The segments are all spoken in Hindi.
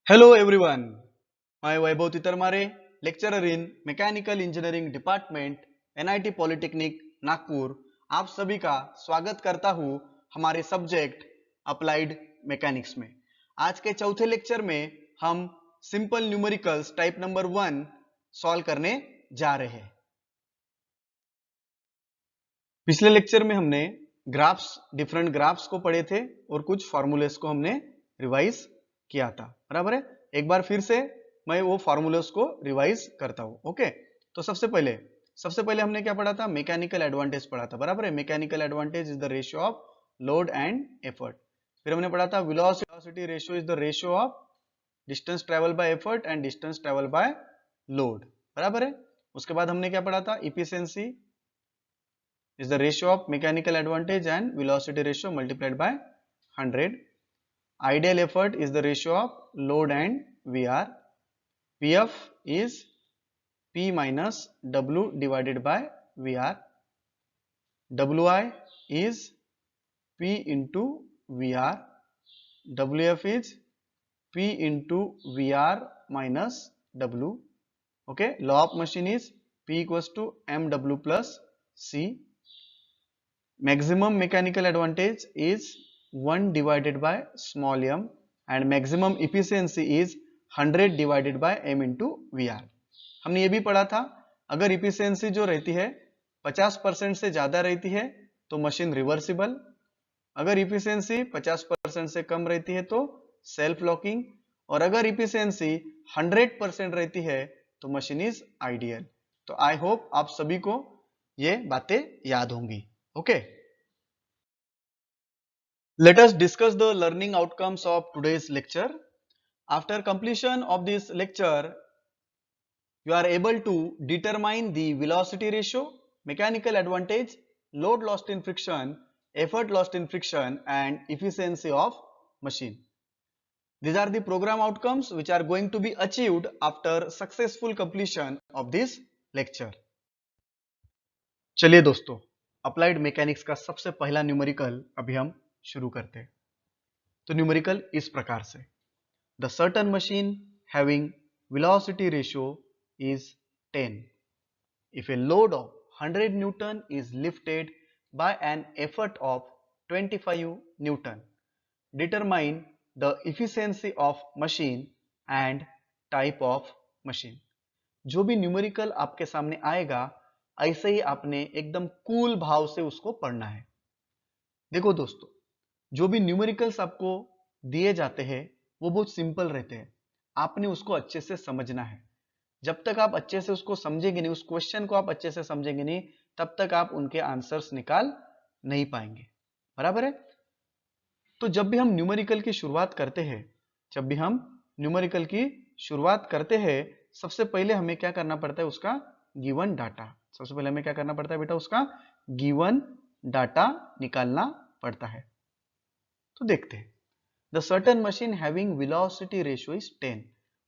Hello everyone, मैं Vaibhav Titarmare lecturer in mechanical engineering department NIT polytechnic Nagpur आप सभी का स्वागत करता हूं हमारे सब्जेक्ट अप्लाइड मैकेनिक्स में। आज के चौथे लेक्चर में हम simple numericals type number 1 solve करने जा रहे हैं। पिछले लेक्चर में हमने डिफरेंट ग्राफ्स को पढ़े थे और कुछ फॉर्मूलेस को हमने रिवाइज किया था, बराबर है। एक बार फिर से मैं वो फॉर्मूलेस को रिवाइज करता हूं। ओके, तो सबसे पहले हमने क्या पढ़ा था? मैकेनिकल एडवांटेज पढ़ा था, बराबर है। Mechanical advantage is the ratio of load and effort. फिर हमने पढ़ा था velocity ratio is the ratio of distance travel by effort and distance travel by load, बराबर है। उसके बाद हमने क्या पढ़ा था? Efficiency is the ratio of mechanical advantage and velocity ratio multiplied by 100. Ideal effort is the ratio of load and VR. PF is P minus W divided by VR. WI is P into VR. WF is P into VR minus W. Okay, law of machine is P equals to MW plus C. Maximum mechanical advantage is 1 divided by small m and maximum efficiency is 100 divided by m into VR. हमने ये भी पढ़ा था, अगर इफिशियंसी जो रहती है 50% से ज्यादा रहती है तो मशीन रिवर्सिबल, अगर इफिशियंसी 50% से कम रहती है तो सेल्फ लॉकिंग, और अगर इफिशियंसी 100% रहती है तो मशीन इज आइडियल। तो आई होप आप सभी को ये बातें याद होंगी। Okay. Let us discuss the learning outcomes of today's lecture. After completion of this lecture, you are able to determine the velocity ratio, mechanical advantage, load lost in friction, effort lost in friction, and efficiency of machine. These are the program outcomes which are going to be achieved after successful completion of this lecture. चलिए दोस्तों, अप्लाइड मैकेनिक्स का सबसे पहला न्यूमेरिकल अभी हम शुरू करते हैं। तो न्यूमेरिकल इस प्रकार से, the certain machine having velocity ratio is 10 if a load of 100 Newton is lifted bye an effort of 25 Newton, determine the efficiency of machine and type of machine. जो भी न्यूमेरिकल आपके सामने आएगा ऐसे ही आपने एकदम कूल भाव से उसको पढ़ना है। देखो दोस्तों, जो भी न्यूमेरिकल्स आपको दिए जाते हैं वो बहुत सिंपल रहते हैं, आपने उसको अच्छे से समझना है। जब तक आप अच्छे से उसको समझेंगे नहीं, उस क्वेश्चन को आप अच्छे से समझेंगे नहीं, तब तक आप उनके आंसर्स निकाल नहीं पाएंगे, बराबर है। तो जब भी हम न्यूमेरिकल की शुरुआत करते हैं सबसे पहले हमें क्या करना पड़ता है? उसका गिवन डाटा। सबसे पहले हमें क्या करना पड़ता है बेटा? उसका गिवन डाटा निकालना पड़ता है। तो देखते हैं, the certain machine having velocity ratio is 10।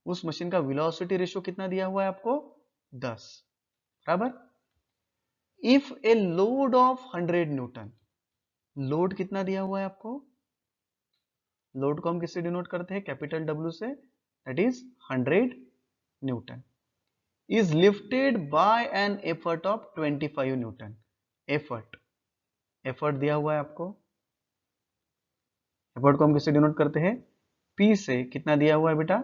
उस मशीन का वेलोसिटी रेशियो कितना दिया हुआ है आपको? 10, बराबर। If a load of 100 Newton, load कितना दिया हुआ है आपको? लोड को हम किससे डिनोट करते हैं? कैपिटल W से, that is 100 Newton, is lifted by an effort of 25 Newton. Effort दिया हुआ है आपको, एफर्ट को हम किससे डिनोट करते हैं? P से। कितना दिया हुआ है बेटा?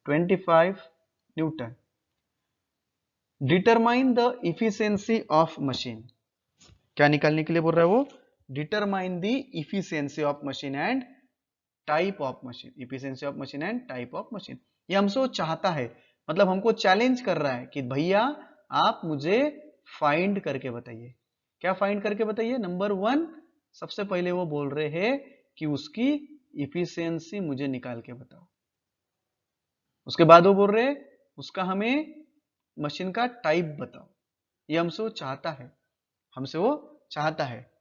25 Newton. Determine the efficiency of machine. क्या निकालने के लिए बोल रहा है वो? Determine the efficiency of machine and type of machine. Efficiency of machine and type of machine, ये हमसे वो चाहता है, मतलब हमको चैलेंज कर रहा है कि भैया आप मुझे फाइंड करके बताइए। क्या फाइंड करके बताइए? नंबर 1, सबसे पहले वो बोल रहे हैं कि उसकी इफिशियंसी मुझे निकाल के बताओ। उसके बाद वो बोल रहे हैं उसका हमें मशीन का टाइप बताओ। ये हमसे वो चाहता है,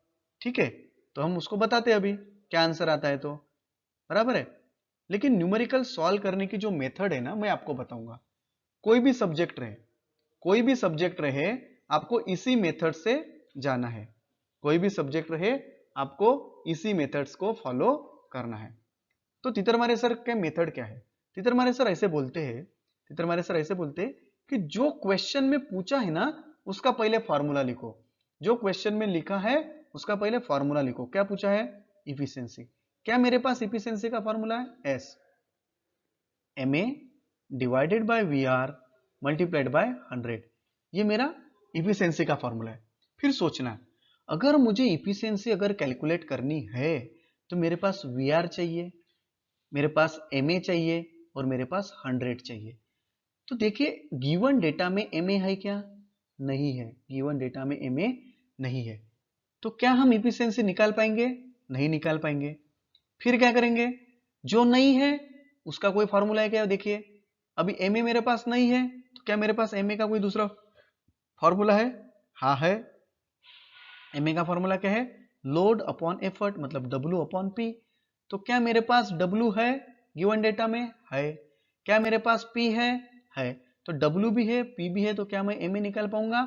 ठीक है। तो हम उसको बताते हैं अभी क्या आंसर आता है, तो बराबर है। लेकिन न्यूमेरिकल सॉल्व करने की जो मेथड है ना, मैं आपको बताऊंगा। कोई भी सब्जेक्ट रहे आपको इसी मेथड से जाना है। कोई भी सब्जेक्ट रहे आपको इसी मेथड्स को फॉलो करना है। तो तितरमारे सर के मेथड क्या है? तितरमारे सर ऐसे बोलते हैं, तितरमारे सर ऐसे बोलते हैं कि जो क्वेश्चन में पूछा है ना उसका पहले फॉर्मूला लिखो, जो क्वेश्चन में लिखा है उसका पहले फॉर्मूला लिखो। क्या पूछा है? इफिशियंसी। क्या मेरे पास इफिशियंसी का फॉर्मूला है? S MA divided by VR multiplied by 100, ये मेरा इफिशियंसी का फॉर्मूला है। फिर सोचना, अगर मुझे इफिशियंसी अगर कैलकुलेट करनी है तो मेरे पास VR चाहिए, मेरे पास MA चाहिए और मेरे पास 100 चाहिए। तो देखिए गिवन डेटा में MA है क्या? नहीं है, गिवन डेटा में MA नहीं है। तो क्या हम इफिशियंसी निकाल पाएंगे? नहीं निकाल पाएंगे। फिर क्या करेंगे? जो नहीं है उसका कोई फॉर्मूला है क्या? देखिए अभी MA मेरे पास नहीं है, तो क्या मेरे पास MA का कोई दूसरा फॉर्मूला है? हाँ है। MA का फॉर्मूला क्या है? लोड अपॉन एफर्ट, मतलब W अपॉन P। तो क्या मेरे पास W है गिवन डेटा में? है। क्या मेरे पास P है? है। तो W भी है, P भी है, तो क्या मैं MA निकाल पाऊंगा?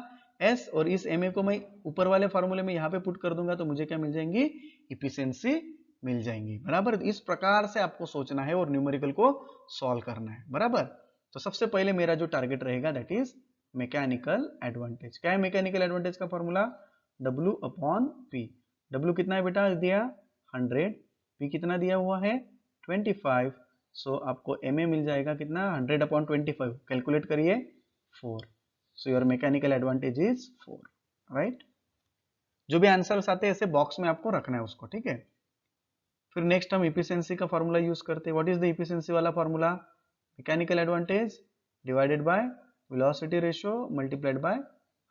S, और इस MA को मैं ऊपर वाले फॉर्मूले में यहाँ पे पुट कर दूंगा तो मुझे क्या मिल जाएंगी? इफिशियंसी मिल जाएंगी। बराबर, इस प्रकार से आपको सोचना है और न्यूमेरिकल को सॉल्व करना है। बराबर, तो सबसे पहले मेरा जो टारगेट रहेगा दैट इज मैकेनिकल एडवांटेज। क्या है मैकेनिकल एडवांटेज का formula? W upon P। W कितना है बेटा दिया? 100। P कितना दिया हुआ है? 25। सो आपको MA मिल जाएगा कितना? 100 अपॉन 25, कैलकुलेट करिए 4। So your mechanical advantage is 4। Right, जो भी आंसर्स आते हैं ऐसे बॉक्स में आपको रखना है उसको, ठीक है। फिर नेक्स्ट हम इफिशियंसी का फॉर्मूला यूज करते हैं। व्हाट इज द इफिशियंसी वाला formula? Mechanical advantage divided by velocity ratio multiplied by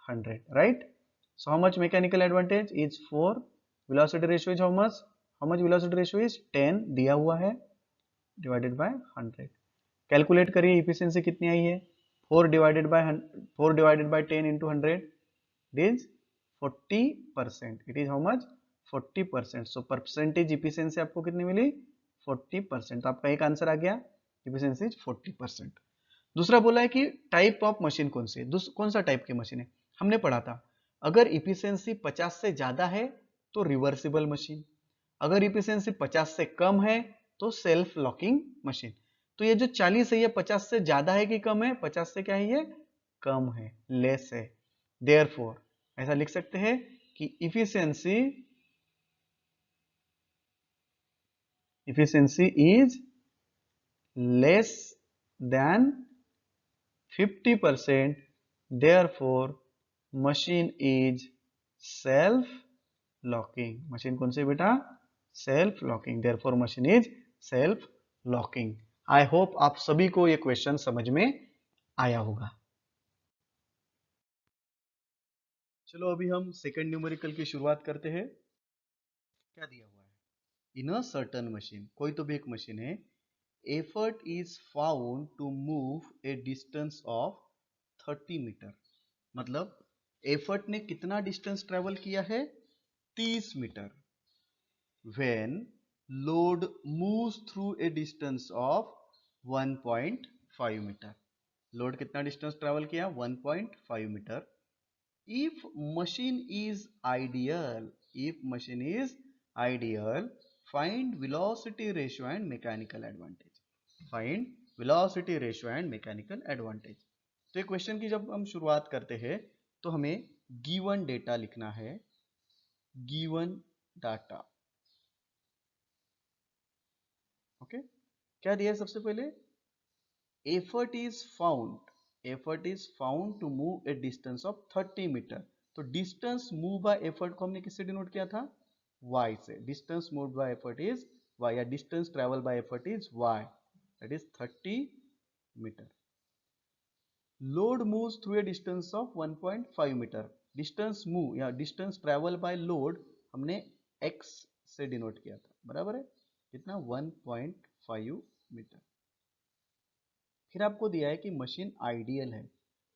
100, right. So how much mechanical advantage is 4, velocity ratio is how much? How much velocity ratio is 10 दिया हुआ है, divided by 100। कैलकुलेट करिए इफिशियंसी कितनी आई है? 4 divided by 10 into 100 it is 40%। it is how much? 40%। so percentage efficiency आपको कितनी मिली? 40%। तो आपका एक आंसर आ गया, इफिशियंसी इज 40%। दूसरा बोला है कि टाइप ऑफ मशीन कौन सी है, कौन सा टाइप की मशीन है। हमने पढ़ा था अगर इफिशियंसी 50 से ज्यादा है तो रिवर्सिबल मशीन, अगर इफिशियंसी 50 से कम है तो सेल्फ लॉकिंग मशीन। तो ये जो 40 है ये 50 से ज्यादा है कि कम है? 50 से क्या है ये? कम है, लेस है। देयरफॉर ऐसा लिख सकते हैं कि efficiency is less than 50%, therefore machine is self locking। Machine कौन सी बेटा? Self locking. therefore machine is self locking। I hope आप सभी को ये क्वेश्चन समझ में आया होगा। चलो अभी हम सेकंड न्यूमेरिकल की शुरुआत करते हैं। क्या दिया हुआ है? इन अ सर्टन मशीन, कोई तो भी एक मशीन है, effort is found to move a distance of 30 metre. मतलब एफर्ट ने कितना डिस्टेंस ट्रेवल किया है? 30 metre. When load moves through a distance of 1.5 metre. Load कितना डिस्टेंस ट्रेवल किया? 1.5 metre. If machine is ideal, if machine is ideal, find velocity ratio and mechanical advantage. Find velocity ratio and mechanical advantage. तो ये क्वेश्चन की जब हम शुरुआत करते हैं तो हमें गिवन डेटा लिखना है, गिवन डाटा। ओके, क्या दिया है सबसे पहले? Effort is found, effort is found to move a distance of 30 metre. तो डिस्टेंस मूव बाय एफर्ट को हमने किससे डिनोट किया था? y से। Distance move by effort is y, या distance travel by effort is y, that is 30 metre. Load moves through a distance of 1.5 metre. Distance move या डिस्टेंस ट्रेवल बाय लोड हमने x से डिनोट किया था, बराबर है कितना? 1.5 मीटर। फिर आपको दिया है कि मशीन आइडियल है।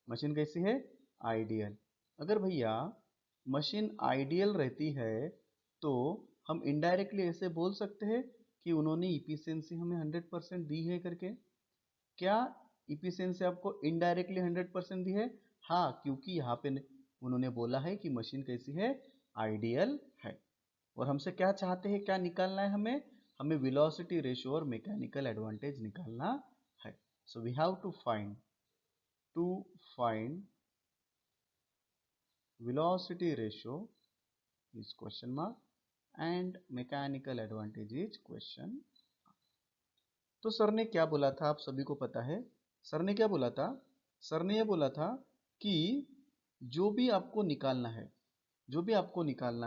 मशीन कैसी है? आइडियल। अगर भैया मशीन आइडियल रहती है तो हम इनडायरेक्टली ऐसे बोल सकते हैं कि उन्होंने इफिशियंसी हमें 100% दी है करके। क्या इफिशियंसी आपको इनडायरेक्टली 100% दी है? हाँ, क्योंकि यहाँ पे उन्होंने बोला है कि मशीन कैसी है? आइडियल है। और हमसे क्या चाहते हैं, क्या निकालना है हमें? हमें वेलोसिटी रेशियो और मैकेनिकल एडवांटेज निकालना So we have to find velocity ratio is question mark and mechanical advantage is question. तो सर ने क्या बोला था आप सभी को पता है। सर ने क्या बोला था? सर ने ये बोला था कि जो भी आपको निकालना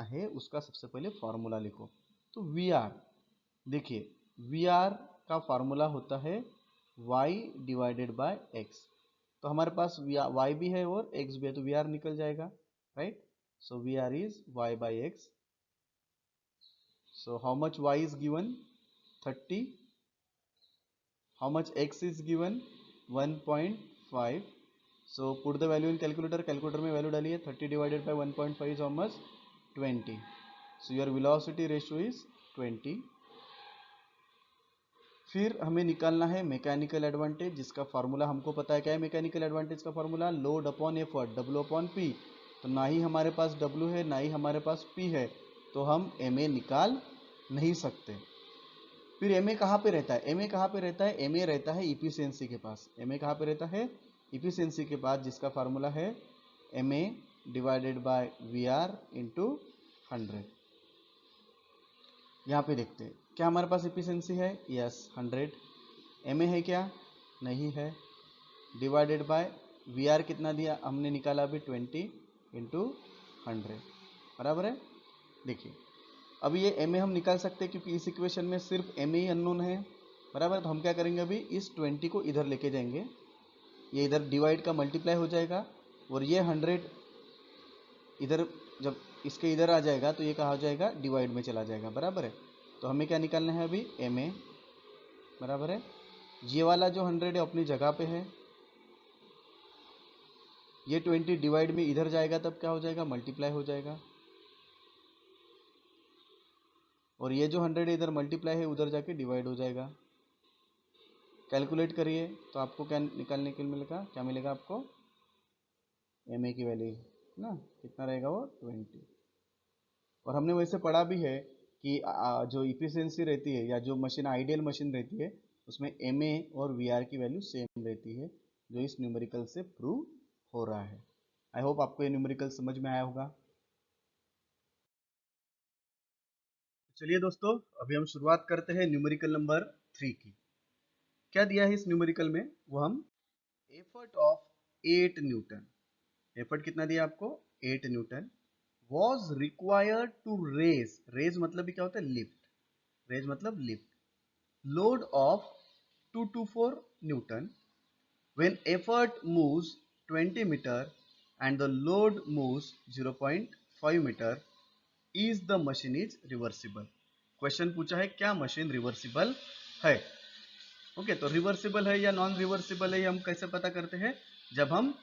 है उसका सबसे पहले फॉर्मूला लिखो। तो वी आर, देखिए वी आर का फॉर्मूला होता है y डिवाइडेड बाय x। तो हमारे पास y भी है और x भी है, तो वी आर निकल जाएगा, right. So V R is y by x. So how much y is given 30, how much x is given 1.5. so put the value in calculator में वैल्यू डालिए। 30 divided by 1.5 is how much 20. so your velocity ratio is 20. फिर हमें निकालना है मैकेनिकल एडवांटेज, जिसका फॉर्मूला हमको पता है। क्या है मैकेनिकल एडवांटेज का formula? Load upon effort, W upon P। तो ना ही हमारे पास W है ना ही हमारे पास P है, तो हम MA निकाल नहीं सकते। फिर एमए कहाँ पे रहता है? एमए कहाँ पे रहता है? एमए रहता है इफिशियंसी के पास। एमए कहाँ पे रहता है? इफिशियंसी के पास, जिसका फार्मूला है MA divided by V R into 100। यहाँ पे देखते हैं क्या हमारे पास इफिशियंसी है? यस 100। एमए है क्या? नहीं है। डिवाइडेड बाय वी आर कितना दिया हमने निकाला अभी 20 इंटू 100, बराबर है। देखिए अब ये एम हम निकाल सकते हैं क्योंकि इस इक्वेशन में सिर्फ एम ही अननोन है, बराबर। तो हम क्या करेंगे, अभी इस 20 को इधर लेके जाएंगे, ये इधर डिवाइड का मल्टीप्लाई हो जाएगा और ये 100 इधर जब इसके इधर आ जाएगा तो ये कहाँ हो जाएगा? डिवाइड में चला जाएगा, बराबर है। तो हमें क्या निकालना है अभी? एम ए, बराबर है। ये वाला जो 100 है अपनी जगह पे है, ये 20 डिवाइड में इधर जाएगा तब क्या हो जाएगा? मल्टीप्लाई हो जाएगा। और ये जो 100 इधर मल्टीप्लाई है उधर जाके डिवाइड हो जाएगा। कैलकुलेट करिए तो आपको क्या निकालने के लिए मिलेगा? क्या मिलेगा आपको? एम ए की वैल्यू ना कितना रहेगा? वो 20। और हमने वैसे पढ़ा भी है कि जो इफिशियंसी रहती है या जो मशीन आइडियल मशीन रहती है उसमें एम ए और वी आर की वैल्यू सेम रहती है, जो इस न्यूमेरिकल से प्रूव हो रहा है। आई होप आपको ये न्यूमेरिकल समझ में आया होगा। चलिए दोस्तों, अभी हम शुरुआत करते हैं न्यूमेरिकल नंबर 3 की। क्या दिया है इस न्यूमेरिकल में? वो हम एफर्ट ऑफ 8 न्यूटन, एफर्ट कितना दिया आपको? 8 newton was required to raise, raise मतलब भी क्या होता है? लिफ्ट, रेज मतलब lift, load of 224 newton when effort moves 20 metre and the load moves 0.5 metre is the machine is reversible. Question पूछा है क्या मशीन रिवर्सिबल है? ओके, तो रिवर्सिबल है या नॉन रिवर्सिबल है हम कैसे पता करते हैं? जब हम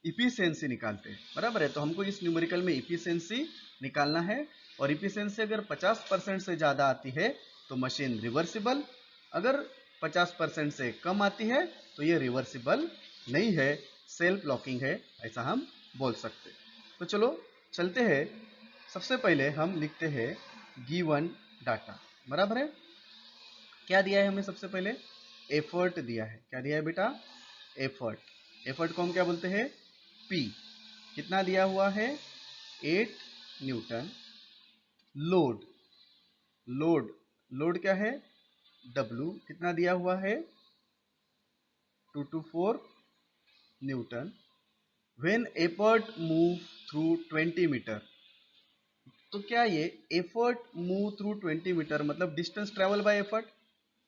इफिशियंसी निकालते हैं, बराबर है। तो हमको इस न्यूमेरिकल में इफिशियंसी निकालना है और इफिशियंसी अगर 50% से ज़्यादा आती है तो मशीन रिवर्सिबल, अगर 50% से कम आती है तो ये रिवर्सिबल नहीं है, सेल्फ लॉकिंग है, ऐसा हम बोल सकते हैं। तो चलो चलते हैं। सबसे पहले हम लिखते हैं गिवन डाटा, बराबर है। क्या दिया है हमें? सबसे पहले एफर्ट दिया है। क्या दिया है बेटा? एफर्ट। एफर्ट को हम क्या बोलते हैं? P। कितना दिया हुआ है? 8 न्यूटन। लोड, लोड, लोड क्या है? W। कितना दिया हुआ है? 224 newton when effort move through 20 metre. तो क्या ये एफर्ट मूव थ्रू 20 मीटर मतलब distance travel by effort?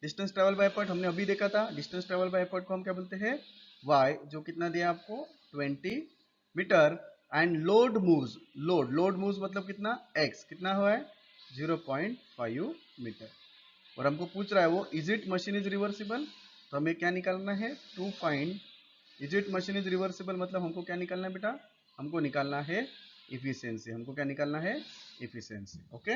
Distance travel by effort हमने अभी देखा था। डिस्टेंस ट्रेवल बाय एफर्ट को हम क्या बोलते हैं? y, जो कितना दिया आपको? 20 metre. And load moves, load, load moves मतलब कितना? x, कितना हुआ है? 0.5 मीटर। और हमको पूछ रहा है वो is it machine is reversible. तो हमें क्या निकालना है? To find is it machine is reversible मतलब हमको क्या निकालना है बेटा? हमको निकालना है इफिशियंसी। हमको क्या निकालना है? इफिशियंसी। ओके,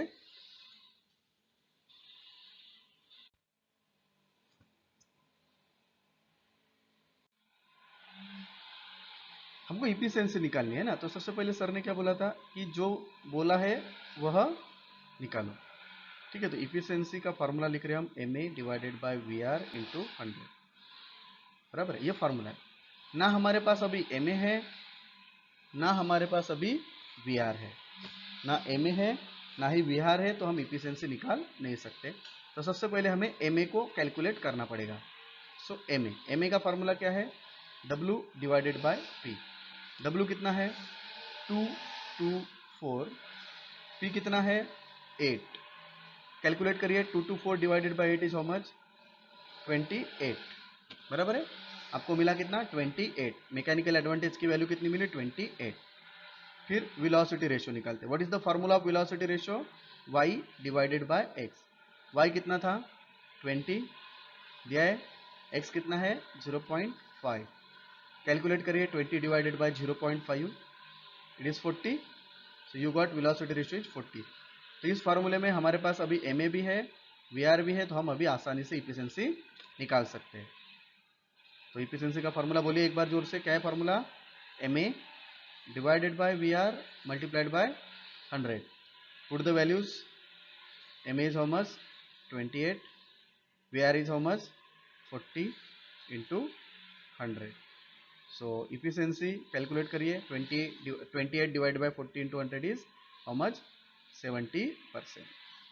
हमको इफिशियंसी निकालनी है ना। तो सबसे पहले सर ने क्या बोला था कि जो बोला है वह निकालो। ठीक है, तो इफिशियंसी का फॉर्मूला लिख रहे हैं हम M A divided by V R into 100। बराबर है, ये फॉर्मूला है। ना हमारे पास अभी एम ए है, ना हमारे पास अभी वी आर है, ना एम ए है ना ही वी आर है, तो हम इफिशिएंसी निकाल नहीं सकते। तो सबसे पहले हमें एम ए को कैलकुलेट करना पड़ेगा। सो एम ए का फॉर्मूला क्या है, W divided by P। W कितना है 224, P कितना है 8। कैलकुलेट करिए, 224 divided by 8 is how much, 28। बराबर है, आपको मिला कितना 28। मैकेनिकल एडवांटेज की वैल्यू कितनी मिली 28। फिर वेलोसिटी रेशियो निकालते हैं। What is the formula of velocity ratio, y divided by x। y कितना था 20 दिया है, x कितना है 0.5। कैलकुलेट करिए, 20 divided by 0.5 it is 40। So you got velocity ratio is 40। तो इस फार्मूले में हमारे पास अभी एम ए भी है, वी आर भी है, तो हम अभी आसानी से इफिशिएंसी निकाल सकते हैं। तो इफिशिएंसी का फार्मूला बोलिए एक बार जोर से, क्या है formula, M A divided by V R multiplied by 100। Put the values, M A is how much 28, V R is how much 40 into 100। So efficiency calculate करिए, 28 divide by 40 into 100 is how much 70%।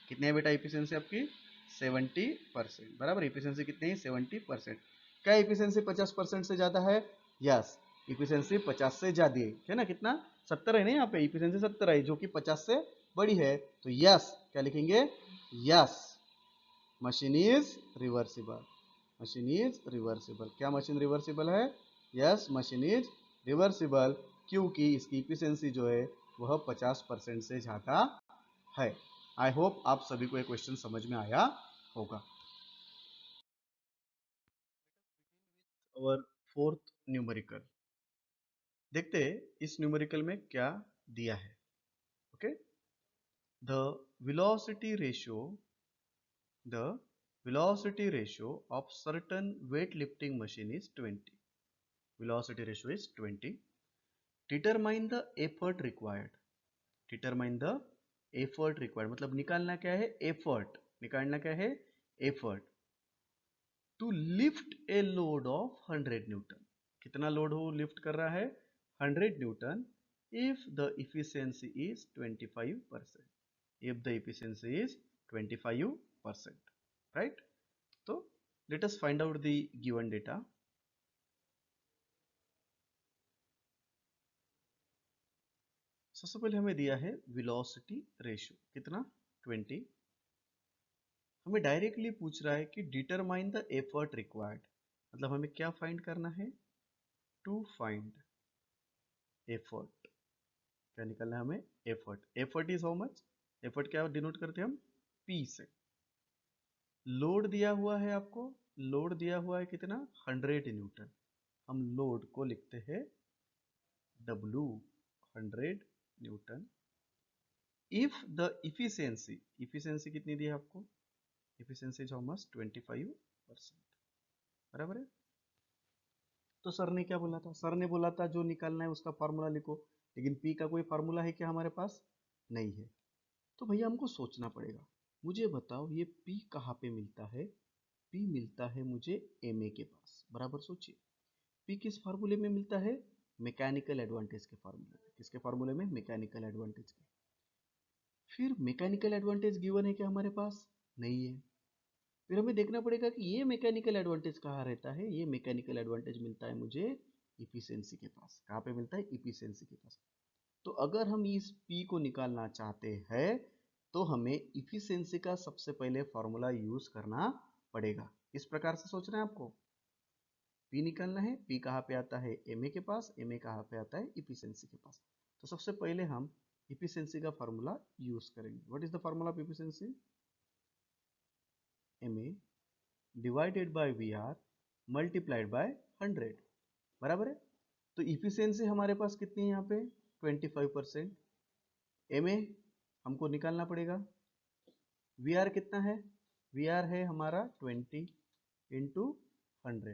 कितनी है बेटा इफिशिएंसी आपकी 70%। बराबर, इफिशिएंसी कितनी है 70%। क्या इफिशिएंसी 50% से ज्यादा है, यस इफिशिएंसी 50 से ज्यादा है ना, कितना 70 है ना, यहाँ पे इफिशिएंसी 70 है जो कि 50 से बड़ी है। तो यस क्या लिखेंगे, yes machine is reversible. Machine is reversible. क्या मशीन रिवर्सिबल है, यस मशीन इज रिवर्सिबल, क्योंकि इसकी इफिशिएंसी जो है वह 50% से ज्यादा है। आई होप आप सभी को ये क्वेश्चन समझ में आया होगा। और फोर्थ न्यूमेरिकल देखते हैं, इस न्यूमेरिकल में क्या दिया है। Okay, the velocity ratio, the velocity ratio of certain weightlifting machine is 20. Velocity ratio is 20. Determine the effort required. Determine the effort required, मतलब निकालना क्या है, effort निकालना क्या है, effort to lift a load of 100 Newton. कितना लोड हो लिफ्ट कर रहा है 100 Newton, if the efficiency is 25%, if the efficiency is 25%, right? तो let us find out the given data. सबसे पहले हमें दिया है वेलोसिटी रेशियो कितना 20। हमें डायरेक्टली पूछ रहा है कि डिटरमाइन द एफर्ट रिक्वायर्ड, मतलब हमें क्या फाइंड करना है, टू फाइंड एफर्ट। क्या निकालना है हमें, effort. Effort is how much, effort क्या डिनोट करते हैं हम, पी से। लोड दिया हुआ है आपको, लोड दिया हुआ है कितना 100 न्यूटन, हम लोड को लिखते हैं W 100 Newton. If the efficiency, efficiency कितनी दी है आपको, इफिशियंसी इज हाउ मच 25%। बराबर है। तो सर ने क्या बोला था, सर ने बोला था जो निकालना है उसका फार्मूला लिखो, लेकिन पी का कोई फार्मूला है क्या हमारे पास, नहीं है। तो भैया हमको सोचना पड़ेगा। मुझे बताओ ये पी कहाँ पे मिलता है, पी मिलता है मुझे एम ए के पास। बराबर, सोचिए पी किस फार्मूले में मिलता है, मैकेनिकल एडवांटेज के फार्मूले में। किसके फार्मूले में, मैकेनिकल एडवांटेज के। फिर मैकेनिकल एडवांटेज गिवन है क्या हमारे पास, नहीं है। फिर हमें देखना पड़ेगा कि ये मैकेनिकल एडवांटेज कहाँ रहता है। ये मैकेनिकल एडवांटेज मिलता है मुझे इफिशियंसी के पास। कहाँ पे मिलता है, इफिशियंसी के पास। तो अगर हम इस P को निकालना चाहते हैं तो हमें इफिशियंसी का सबसे पहले फॉर्मूला यूज करना पड़ेगा। इस प्रकार से सोचना है आपको, P निकालना है, P कहाँ पे आता है, MA के पास, MA कहाँ पे आता है, इफिशियंसी के पास। तो सबसे पहले हम इफिशियंसी का फॉर्मूला यूज करेंगे। What is the formula of efficiency, MA divided by VR multiplied by 100। बराबर है। तो इफिशियंसी हमारे पास कितनी है यहाँ पे 25%। MA हमको निकालना पड़ेगा, VR कितना है, VR है हमारा 20 इंटू 100।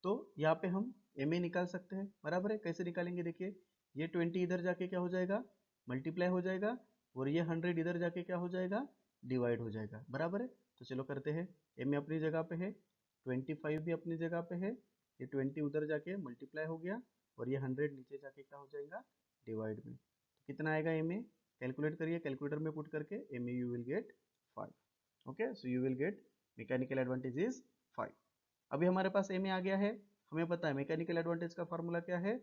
तो यहाँ पे हम MA निकाल सकते हैं। बराबर है, कैसे निकालेंगे देखिए, ये 20 इधर जाके क्या हो जाएगा, मल्टीप्लाई हो जाएगा, और ये 100 इधर जाके क्या हो जाएगा, डिवाइड हो जाएगा। बराबर है। तो चलो करते हैं, MA अपनी जगह पे है, 25 भी अपनी जगह पे है, ये 20 उधर जाके मल्टीप्लाई हो गया और ये 100 नीचे जाके क्या हो जाएगा, डिवाइड में। तो कितना आएगा एम ए, कैलकुलेट करिए, कैलकुलेटर में पुट करके M A you will get 5। Okay, so you will get mechanical advantage is 5। अभी हमारे पास एम ए आ गया है, हमें पता है मैकेनिकल एडवांटेज का फॉर्मूला क्या है,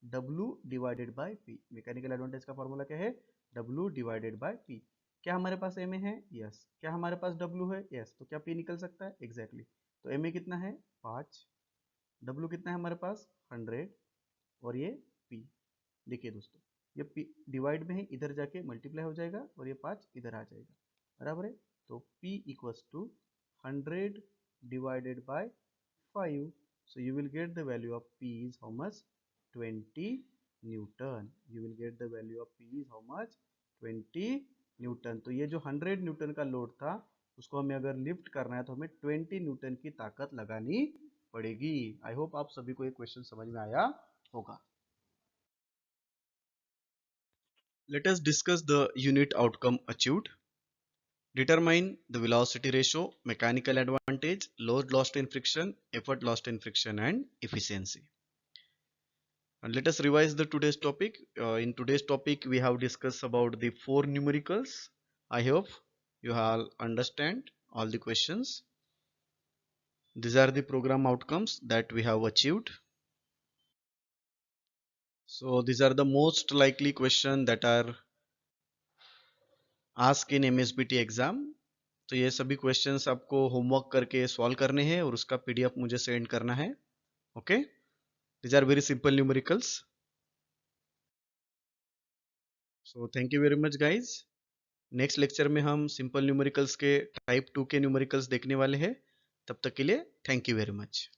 W divided by P। Mechanical advantage का फॉर्मूला क्या है, W डिवाइडेड बाय P। क्या हमारे पास एम ए है, यस। क्या हमारे पास W है, यस। तो क्या P निकल सकता है, एग्जैक्टली। तो एम ए कितना है, 5, W कितना है हमारे पास 100 और ये P। देखिए दोस्तों, ये P डिवाइड में है, इधर जाके मल्टीप्लाई हो जाएगा और ये 5 इधर आ जाएगा, बराबर है। तो P equals to 100 divided by 5. So you will get the value of P is how much, 20 Newton. You will get the value of P is how much, 20 Newton. तो ये जो 100 न्यूटन का लोड था उसको हमें अगर लिफ्ट करना है तो हमें 20 न्यूटन की ताकत लगानी पड़ेगी। आई होप आप सभी को ये क्वेश्चन समझ में आया होगा। Let us discuss the unit outcome achieved. Determine the velocity ratio, mechanical advantage, load lost in friction, effort lost in friction, and efficiency. And let us revise the today's topic. In today's topic, we have discussed about the 4 numericals. I hope you all understand all the questions. These are the program outcomes that we have achieved. So these are the most likely questions that are asked in MSBT exam. तो ये सभी क्वेश्चंस आपको होमवर्क करके सॉल्व करने हैं और उसका पीडीएफ मुझे सेंड करना है। Okay, these are very simple numericals. So thank you very much guys. Next lecture में हम सिंपल न्यूमेरिकल्स के टाइप 2 के न्यूमेरिकल्स देखने वाले हैं। तब तक के लिए थैंक यू वेरी मच।